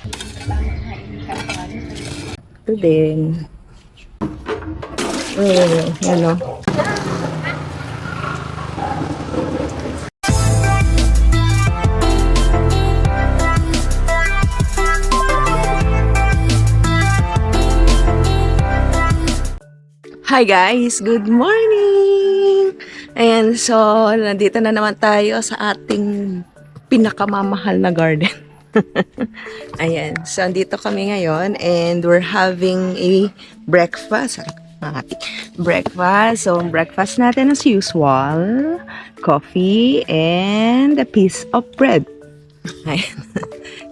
Ito din. Yan o. Hi guys! Good morning! Ayan, so nandito na naman tayo sa ating pinakamamahal na garden. Ayan, so nandito kami ngayon and we're having a breakfast. Breakfast. So, breakfast natin as usual. Coffee and a piece of bread. Ayan.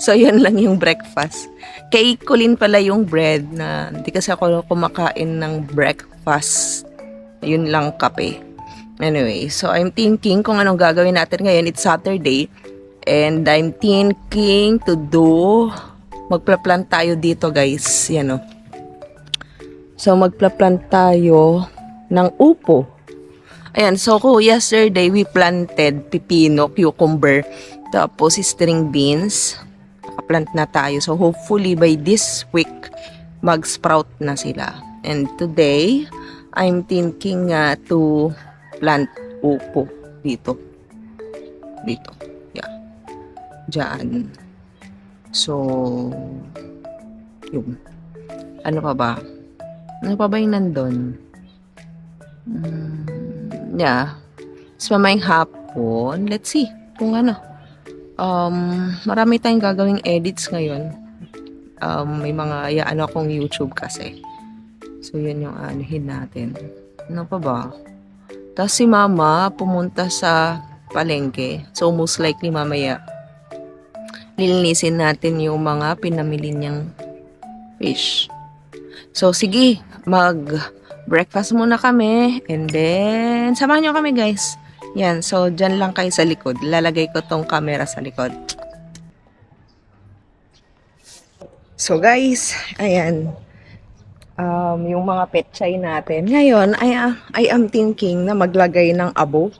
So, yun lang yung breakfast. Kay Colleen pala yung bread na hindi kasi ako kumakain ng breakfast. Yun lang kape. Anyway, so I'm thinking kung anong gagawin natin ngayon. It's Saturday. And I'm thinking to do, magpla-plant tayo dito guys. Yan o. So magpla-plant tayo ng upo. Ayan, so yesterday we planted pipino, cucumber, tapos string beans. Nakaplant na tayo. So hopefully by this week, mag-sprout na sila. And today, I'm thinking to plant upo dito. Dito. Yeah. Diyan. So, yun. Ano pa ba? Ano pa ba yung nandun? Yeah. So, mamayang hapon. Let's see kung ano. Marami tayong gagawing edits ngayon. May mga ano akong YouTube kasi. So, yun yung anuhin natin. Ano pa ba? Tapos si Mama pumunta sa palengke. So, most likely mamaya lilinisin natin yung mga pinamili niyang fish. So, sige. Mag-breakfast muna kami. And then, samahan nyo kami guys. Yan. So, dyan lang kayo sa likod. Lalagay ko tong camera sa likod. So, guys. Ayan. Yung mga petchay natin. Ngayon, I am thinking na maglagay ng abo.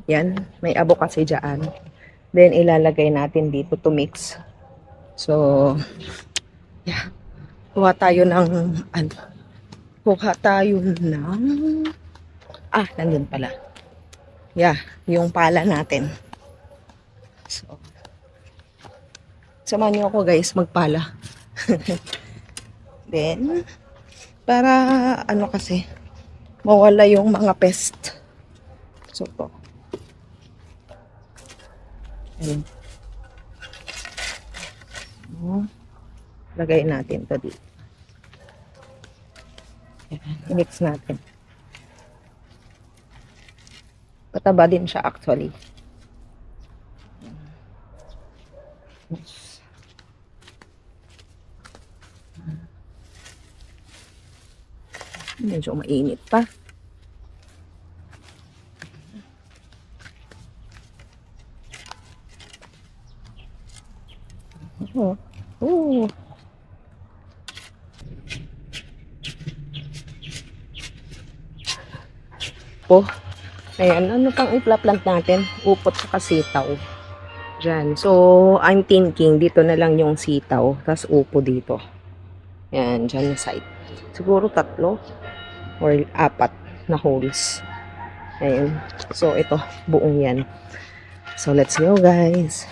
Yan. May abo kasi dyan. Then, ilalagay natin dito to mix. So, yeah. Kuha tayo ng, nandun pala. Yeah, yung pala natin. So, samahan niyo ako guys, magpala. Then, para, kasi, mawala yung mga pest. So, po. Ayan. Lagay natin to dito. Ayan, mix natin. Pataba din siya actually. Medyo mainit pa. Oh. Ayan, ano pang ipla-plant natin? Upot sa sitaw. Diyan. So, I'm thinking, dito na lang yung sitaw, tas upo dito. Ayan, dyan na side. Siguro 3 or 4 na holes. Ayan. So, ito, buong yan. So, let's go guys.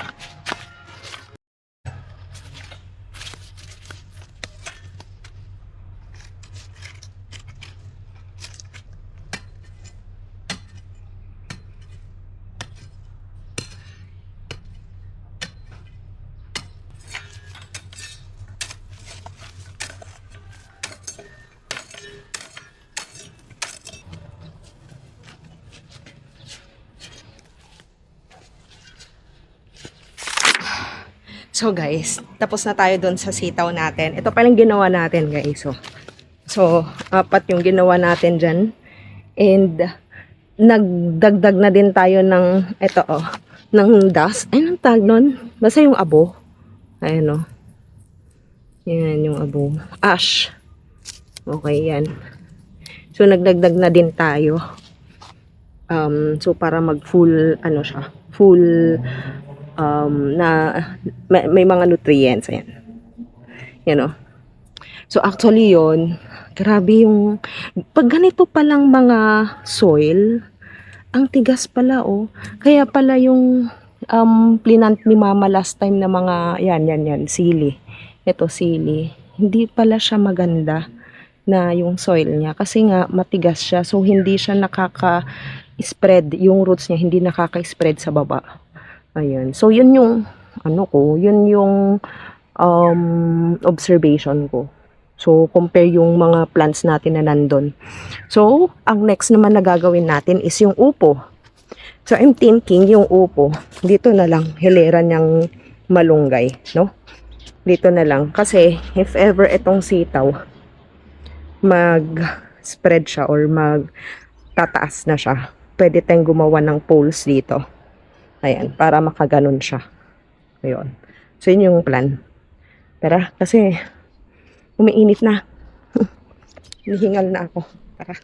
So guys, tapos na tayo doon sa sitaw natin. Ito palang ginawa natin guys. So 4 yung ginawa natin dyan. And nagdagdag na din tayo ng ng dust. Ay, ang tag nun? Basta yung abo. Ayan Yan yung abo. Ash. Okay, yan. So nagdagdag na din tayo. So para mag full, full na may mga nutrients. Ayan. You know. So actually yon, grabe yung, pag ganito palang mga soil, ang tigas pala oh. Kaya pala yung plinant ni mama last time na mga, yan, sili. Ito sili. Hindi pala siya maganda na yung soil niya kasi nga matigas siya, so hindi siya nakaka-spread, yung roots niya hindi nakaka-spread sa baba. Ayun, so yun yung ano ko, yun yung observation ko. So compare yung mga plants natin na nandun. So ang next naman na gagawin natin is yung upo. So I'm thinking yung upo dito na lang, hilera niyang malunggay, no? Dito na lang kasi if ever itong sitaw mag-spread siya or mag-tataas na siya, pwede tayong gumawa ng poles dito. Ayan, para makaganon siya. Ayun. So, yun yung plan. Tara, kasi umiinit na. Hihingal na ako. Tara.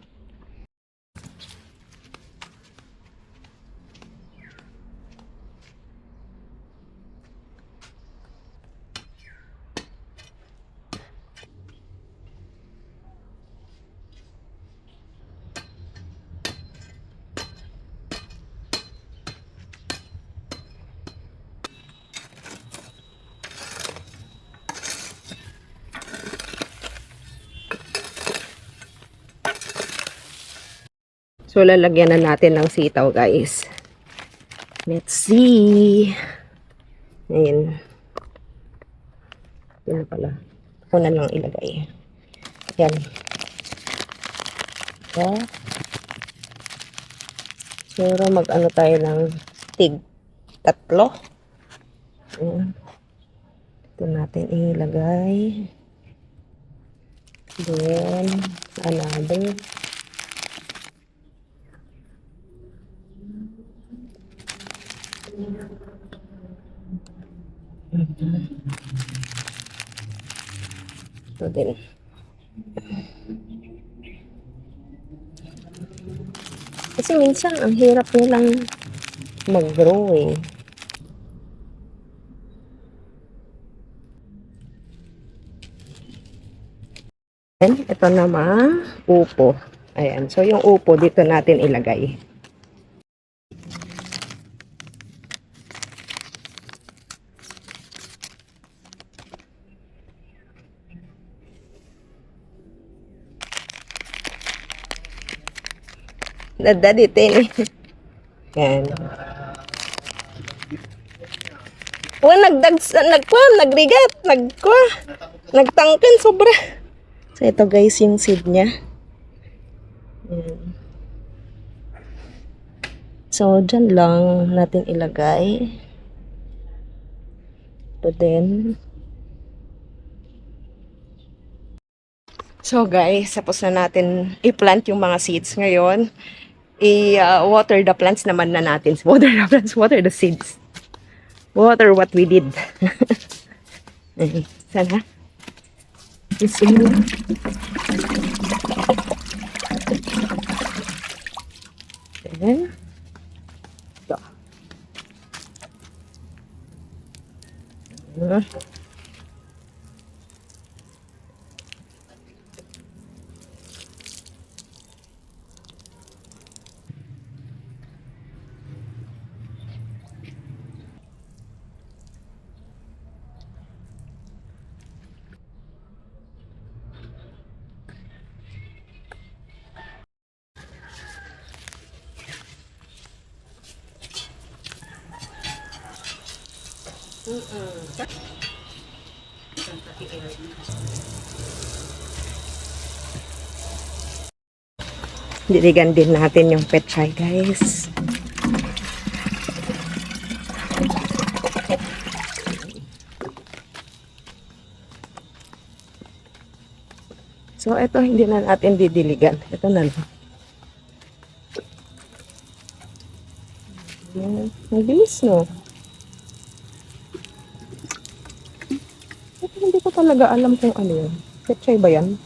So, lalagyan na natin ng sitaw, guys. Let's see. Ayan. Ito na pala. Ako na lang ilagay. Yan. So, siguro mag-ano tayo ng tig 3. Ayan. Ito natin ilagay. Then, another. Ito din. Kasi minsan, ang hirap nilang mag-grow eh. Then, ito naman, upo. Ayan. So, yung upo, dito natin ilagay. Nadaditin eh. Yan. Nagrigat, nagtangkan sobra. So, ito guys, yung seed niya. Yan. So, dyan lang natin ilagay. Ito din. So guys, tapos na natin i-plant yung mga seeds ngayon. I-water the plants naman na natin. Water the plants, water the seeds. Water what we did. Sana. Ito. Diligan din natin yung pechay, guys. So, ito hindi na natin didiligan. Ito na lang. Ang bilis, no? Ito, hindi ko talaga alam kung ano yun. Pechay ba yan?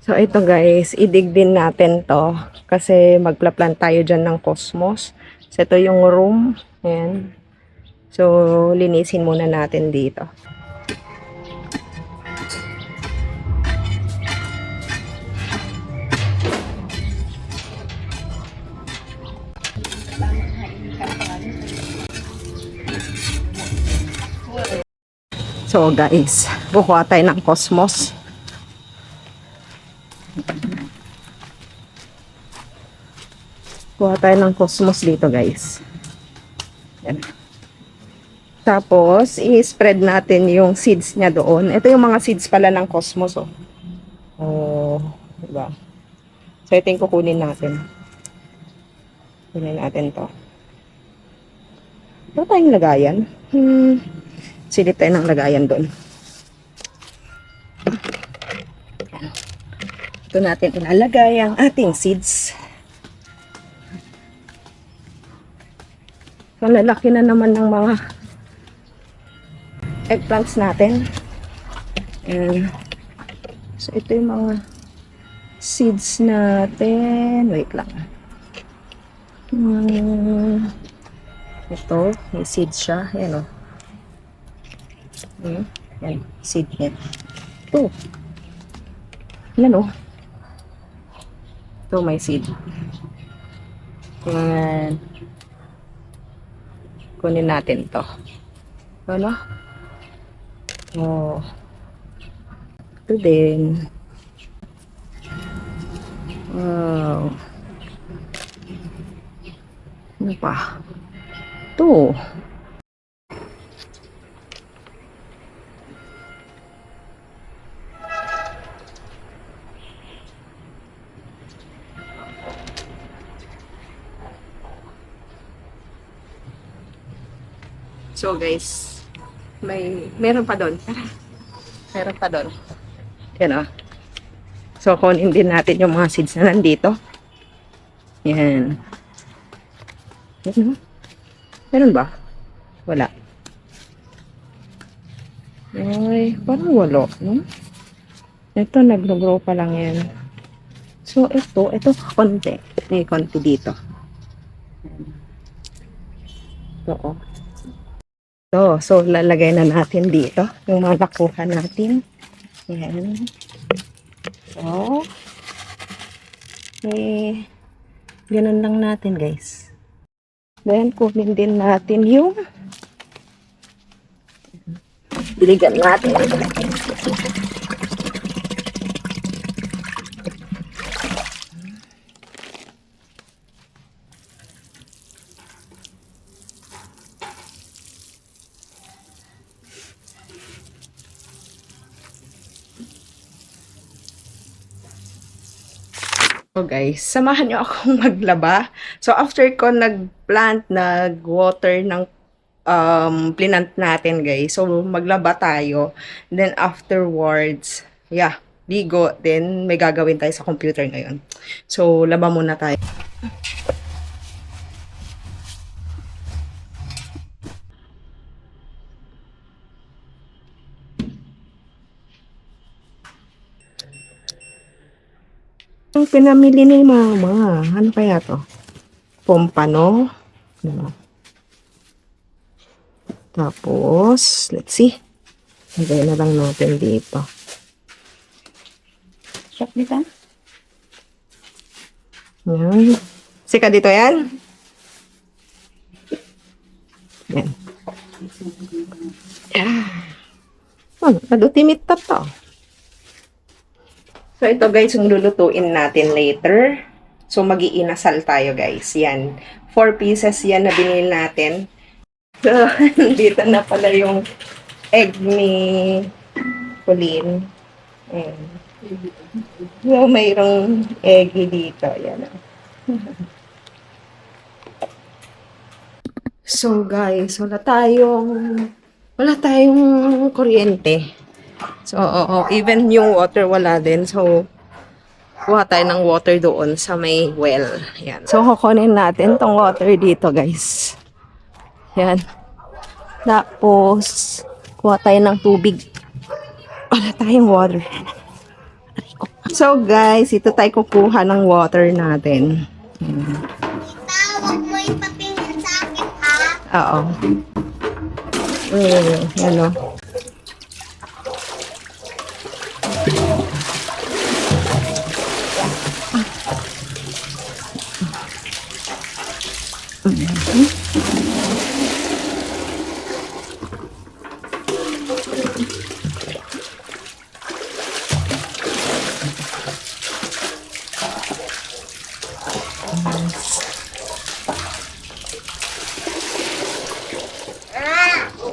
So, ito guys, idig din natin to. Kasi magpla-plant tayo dyan ng cosmos. So, ito yung room. Ayan. So, linisin muna natin dito. So guys, kukuha tayo ng Cosmos. Kuha tayo ng Cosmos dito guys. Yan. Tapos, i-spread natin yung seeds niya doon. Ito yung mga seeds pala ng Cosmos. Oh, oh diba? So, ito yung kukunin natin. Kunin natin to. Ito tayong lagayan. Silip tayo ng lagayan doon. Ito natin ilalagay ang ating seeds. So, lalaki na naman ng mga eggplants natin. And, so, ito yung mga seeds natin. Wait lang. Ito, may seeds siya. Ayan o. Yan, seed net. Ito. Yan o. Ito, may seed. Yan. Kunin natin to. Ano? Oh. Ito din. Wow. Ano pa? Ito. So guys, meron pa doon. Meron pa doon. Yan o. So kunin din natin yung mga seeds na nandito. Yan. Yan o. Meron ba? Wala. Ay, parang wala, no? Ito, nag-grow pa lang yan. So, ito, konti. May konti dito. Ito, oh. So, lalagay na natin dito yung mga nakuha natin. Yan. So, ganun lang natin, guys. Then, kunin din natin yung diligan natin. So guys, samahan nyo akong maglaba. So after ko nag-plant, nag-water ng plinant natin guys. So maglaba tayo. Then afterwards, yeah, ligo. Then may gagawin tayo sa computer ngayon. So laba muna tayo. Ang pinamili ni mama. Ano kaya to? Pompano. Diba? Tapos, let's see. Lagay na lang natin dito. Shop dito. Yan. Sika dito yan. Yan. Oh, nadutimit to. So, ito guys, yung lulutuin natin later. So, mag-iinasal tayo guys. Yan. 4 pieces yan na binili natin. So, dito na pala yung egg ni Pauline. Ayan. So, mayroong egg dito. Yan. So, guys, wala tayong kuryente. So, even yung water wala din. So, kuha tayo ng water doon sa may well. Yan. So, kukunin natin tong water dito, guys. Yan. Tapos, kuha tayo ng tubig. Wala tayong water. So, guys, ito tayo kukuha ng water natin. Tawag mo yung papingin sa akin, ha? Oo. Yan o.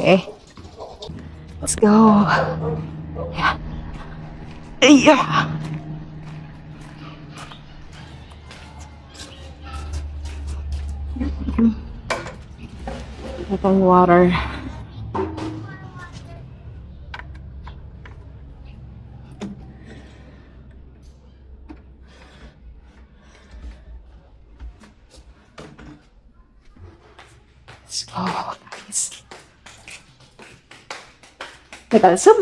Okay. Let's go. Yeah. Yeah. Itong water. Let's go, guys. Nakalsam.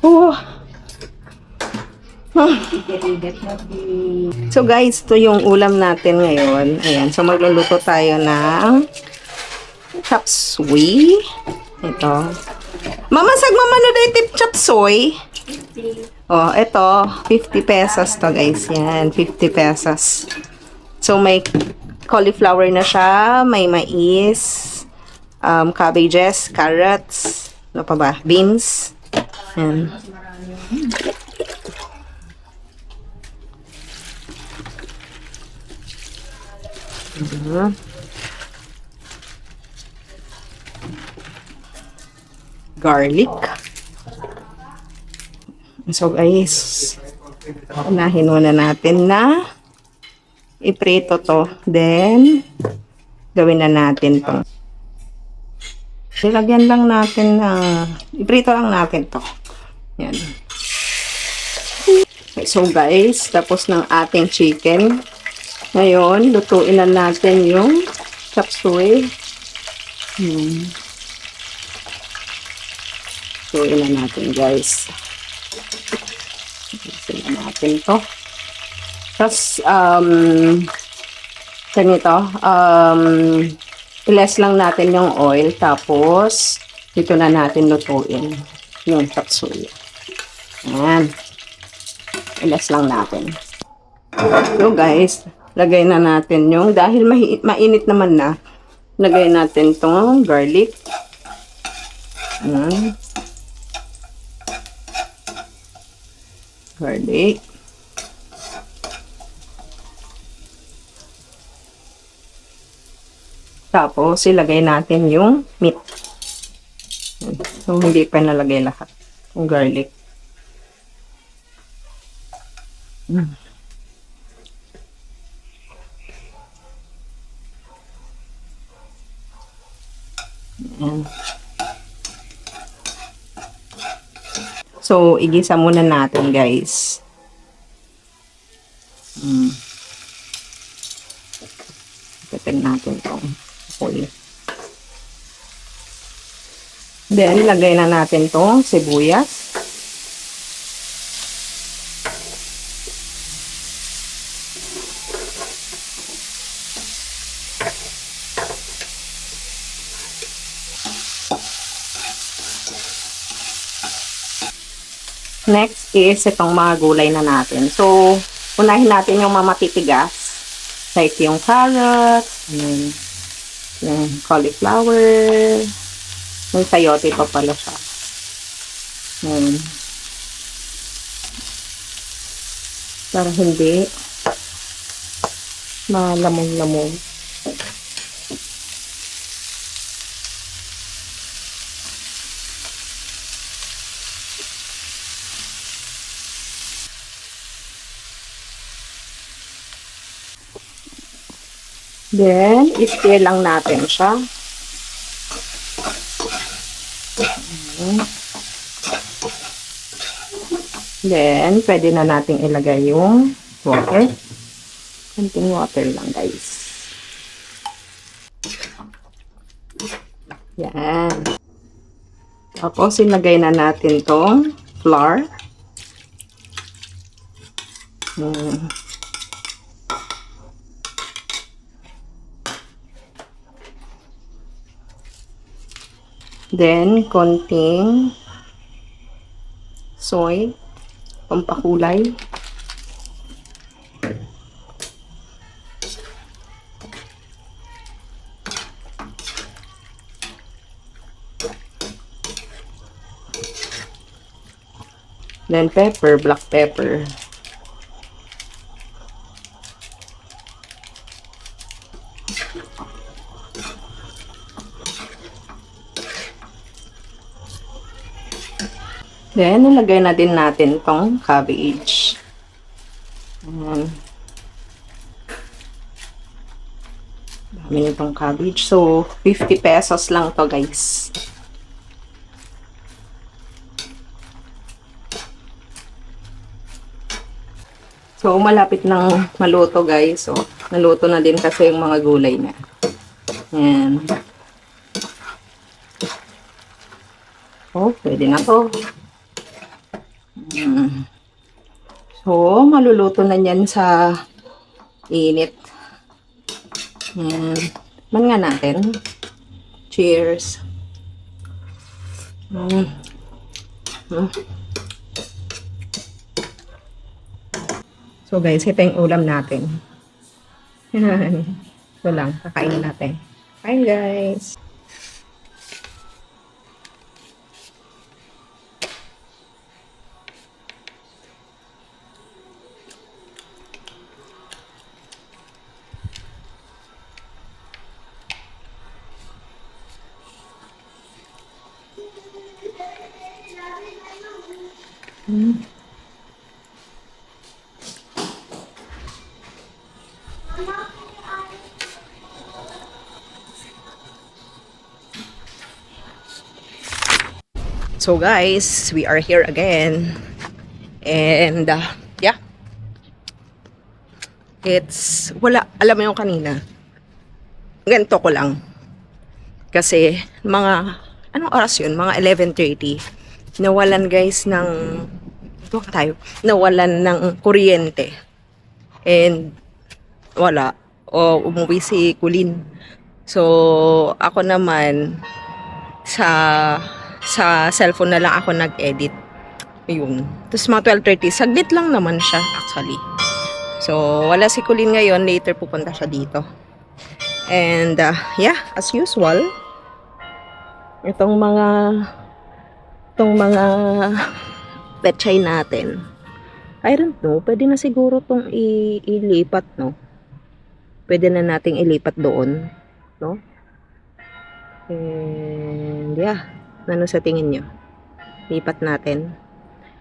Oh. So guys, ito yung ulam natin ngayon. Ayan, so magluluto tayo ng chop suey. Ito. Mama, sagmamano dahi tip chop suey. Oh, ito, 50 pesos to guys. Yan, 50 pesos. So may cauliflower na siya, may mais, cabbages, carrots, ano pa ba? Beans. Yan. Garlic. So guys, unahin muna natin na iprito to. Then, gawin na natin to. Ilagyan lang natin na, iprito lang natin to. Yan. Okay, so guys, tapos ng ating chicken. Ngayon, lutuin na natin yung chop suey. Lutuin na natin guys. Lutuin na natin to. Tapos, ganito, i-less lang natin yung oil, tapos, dito na natin lutuin yung chop suey. Ayan. I-less lang natin. So, guys, lagay na natin yung, dahil mainit naman na, lagay natin tong garlic. Ayan. Garlic. Tapos, ilagay natin yung meat. So, hindi pa nalagay lahat. Yung garlic. So, igisa muna natin, guys. Ipatag natin itong oil. Then, lagay na natin itong sibuyas. Next is itong mga gulay na natin. So, unahin natin yung mga matitigas. Like yung carrots, yung cauliflower, yung sayote pa pala siya. Para hindi malamon-lamon. Then, i-stir lang natin siya. Then, pwede na nating ilagay yung water. Konting water lang, guys. Yan. Tapos, ilagay na natin tong flour. Then, konting soy, pampakulay. Then, pepper, black pepper. Then, nilagay na din natin tong cabbage. Ayan. Dami nitong cabbage. So, 50 pesos lang to, guys. So, malapit nang maluto, guys. So, naluto na din kasi yung mga gulay niya. Ayan. Oh, pwede na to. So, maluluto na yan sa init. Man nga natin. Cheers. So guys, ito yung ulam natin. Ito lang, kakainin natin. Kain guys! So guys, we are here again. And yeah. Alam mo yung kanina. Ganito ko lang. Kasi anong oras yun? Mga 11:30. Nawalan guys nawalan ng kuryente. And wala. O umuwi si Kulin. So, ako naman sa cellphone na lang ako nag-edit. Yun. Tapos mga 12:30, saglit lang naman siya actually. So, wala si Kulin ngayon. Later pupunta siya dito. And, yeah, as usual, itong mga petchay natin. I don't know, pwede na siguro itong ilipat, no? Pwede na nating ilipat doon, no? And, yeah. Ano sa tingin nyo? Lipat natin.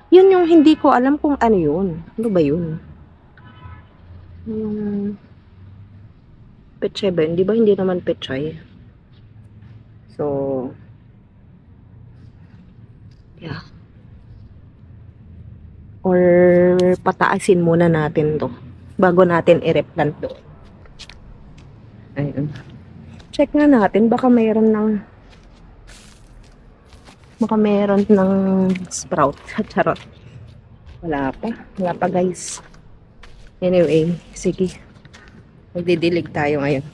Yun yung hindi ko alam kung ano yun. Ano ba yun? Yung petchay ba? Hindi ba? Hindi naman petchay. So, yeah. Or pataasin muna natin to bago natin i-replant doon. Ayun. Check nga natin. Baka mayroon ng sprout. Charot. Wala pa guys. Anyway, sige. Magdidilig tayo ngayon.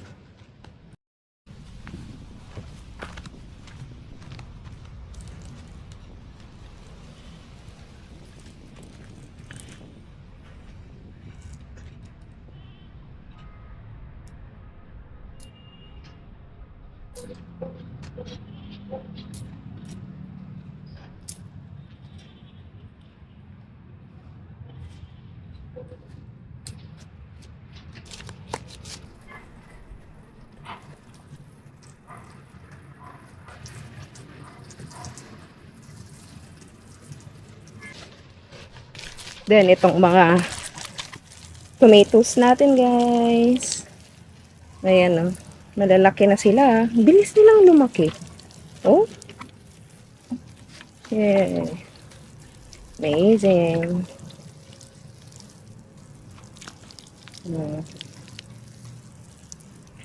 Then, itong mga tomatoes natin, guys. Ayan, oh. Malalaki na sila. Bilis nilang lumaki. Oh. Yeah. Amazing.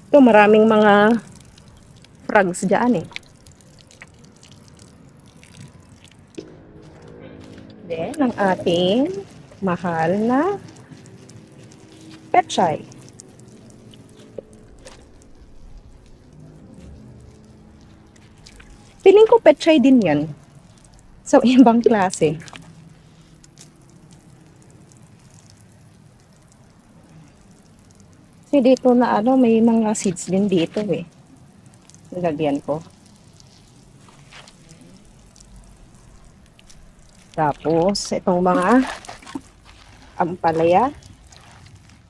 Ito, maraming mga frogs dyan, eh. Then, ang ating mahal na petchay. Piling ko pechay din yan. So, ibang klase. Kasi dito na ano, may mga seeds din dito eh. Nilagyan ko. Tapos, itong mga ampalaya.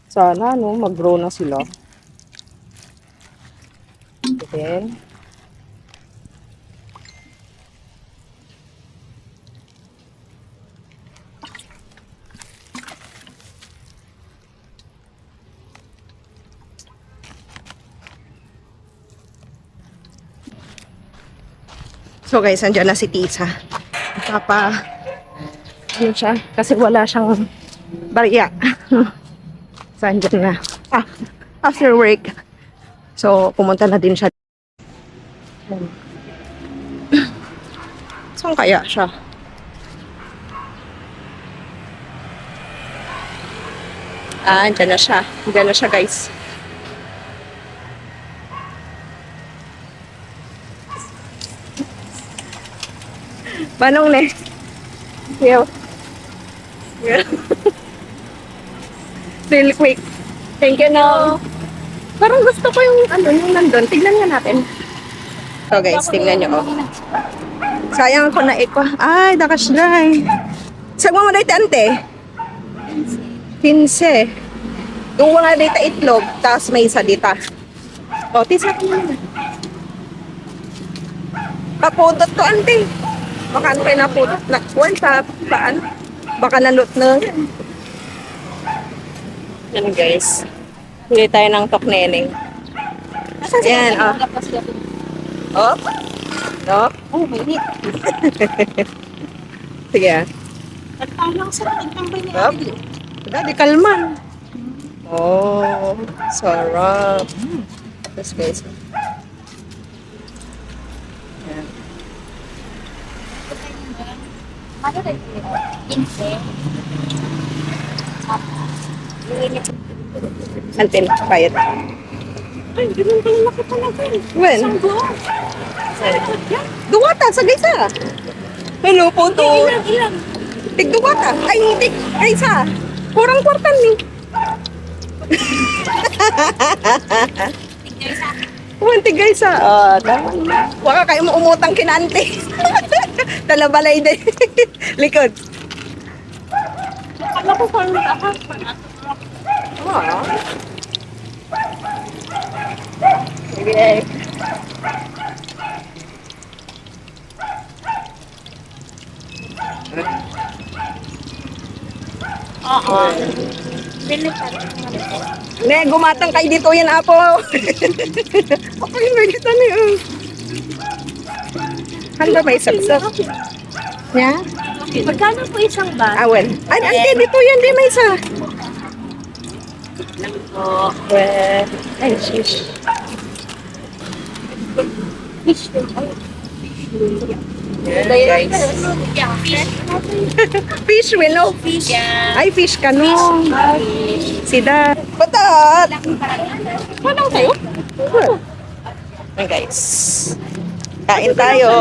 Sana, no, mag-grow na sila. Then, so guys, andyan na si Tisa. Ano siya? Kasi wala siyang barya. So, andyan na. After work. So, pumunta na din siya. Saan kaya siya? Andyan na siya. Andyan na siya, guys. Manong ne? Yo. Real quick. Thank you, no. Parang gusto ko yung yung nandun. Tignan nga natin. So guys, tingnan nyo. Sayang ako na ikwa. Ay, dakas dry. Saan mo dito, ante? 15. Kung wala dito itlog, tapos may isa dito. O, tisa ko muna. Kapudot to, ante. Baka ano kayo napudot na. Kuwan sa paan. Baka nalot na. Yan guys. Huli tayo ng tokneneng. Ayan, oh. Oh. No? Oh, mainit. Sige ah. Nagtanong sa nagtambay ni Yup. Ate. Dati kalman. Oh, sarap. Tapos guys. Yan. Ano rin? Inse. Antin, bayad. Ay, ganun pala laki talaga. When? Isang buo. Duwata, sa gaysa. Hello po to. Ilang. Tigduwata. Ay, tig, gaysa. Kurang kwartan ni. Tig gaysa. Tama. Waka kayo mo umutang kinante. Talabalay din. Likod. Akala ko parang lakas. Ah. Sige. Oo. Pilit pa rin. Ne, gumatang kay dito yan, apo. Ako yung nagita niyo. Handa ba isabsab? Nya? Magkano po isang bag? Awen. Ay, ante, dito yan, di may isa. Oo. Ay, shish. Fish. Yan, guys. Fish, will no? Fish. Ay, fish ka, no? Sida. Patat! Walang tayo? Yan, guys. Kain tayo.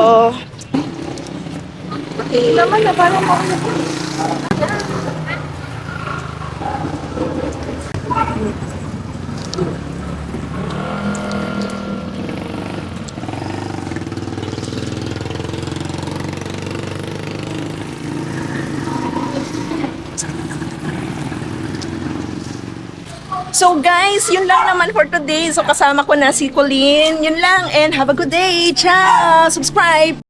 Naman na parang mo. So guys, yun lang naman for today. So kasama ko na si Colleen. Yun lang and have a good day. Ciao! Subscribe!